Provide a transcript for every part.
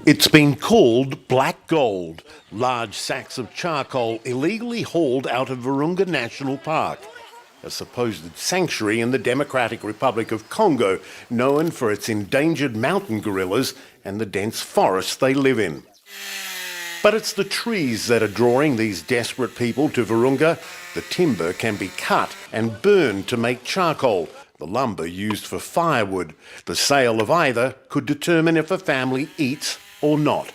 It's been called black gold, large sacks of charcoal illegally hauled out of Virunga National Park, a supposed sanctuary in the Democratic Republic of Congo, known for its endangered mountain gorillas and the dense forests they live in. But it's the trees that are drawing these desperate people to Virunga. The timber can be cut and burned to make charcoal, the lumber used for firewood. The sale of either could determine if a family eats or not.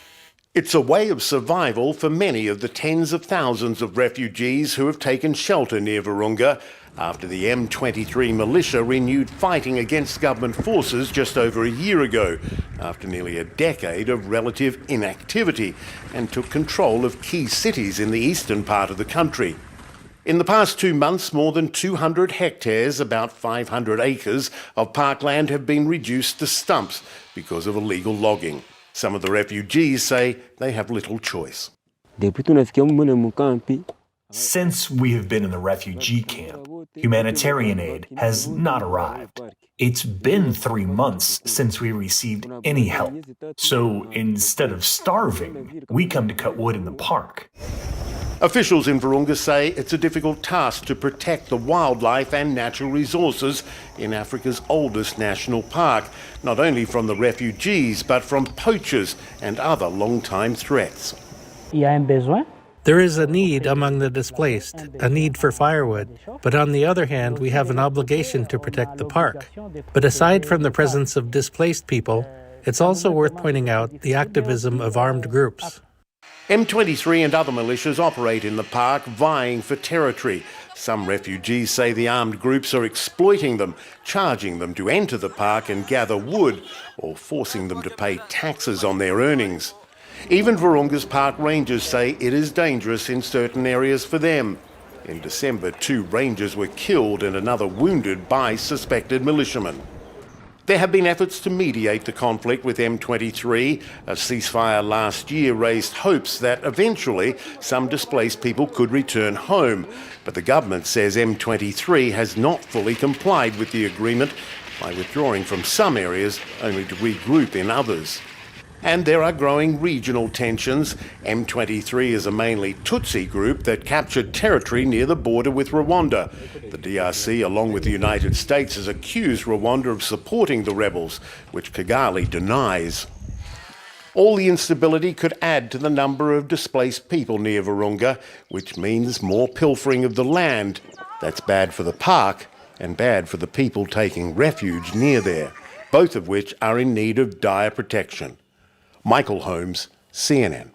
It's a way of survival for many of the tens of thousands of refugees who have taken shelter near Virunga after the M23 militia renewed fighting against government forces just over a year ago, after nearly a decade of relative inactivity, and took control of key cities in the eastern part of the country. In the past 2 months, more than 200 hectares, about 500 acres, of parkland have been reduced to stumps because of illegal logging. Some of the refugees say they have little choice. Since we have been in the refugee camp, humanitarian aid has not arrived. It's been 3 months since we received any help. So instead of starving, we come to cut wood in the park. Officials in Virunga say it's a difficult task to protect the wildlife and natural resources in Africa's oldest national park, not only from the refugees, but from poachers and other long-time threats. There is a need among the displaced, a need for firewood, but on the other hand, we have an obligation to protect the park. But aside from the presence of displaced people, it's also worth pointing out the activism of armed groups. M23 and other militias operate in the park, vying for territory. Some refugees say the armed groups are exploiting them, charging them to enter the park and gather wood, or forcing them to pay taxes on their earnings. Even Virunga's park rangers say it is dangerous in certain areas for them. In December, 2 rangers were killed and another wounded by suspected militiamen. There have been efforts to mediate the conflict with M23. A ceasefire last year raised hopes that eventually some displaced people could return home. But the government says M23 has not fully complied with the agreement by withdrawing from some areas only to regroup in others. And there are growing regional tensions. M23 is a mainly Tutsi group that captured territory near the border with Rwanda. The DRC, along with the United States, has accused Rwanda of supporting the rebels, which Kigali denies. All the instability could add to the number of displaced people near Virunga, which means more pilfering of the land. That's bad for the park and bad for the people taking refuge near there, both of which are in need of dire protection. Michael Holmes, CNN.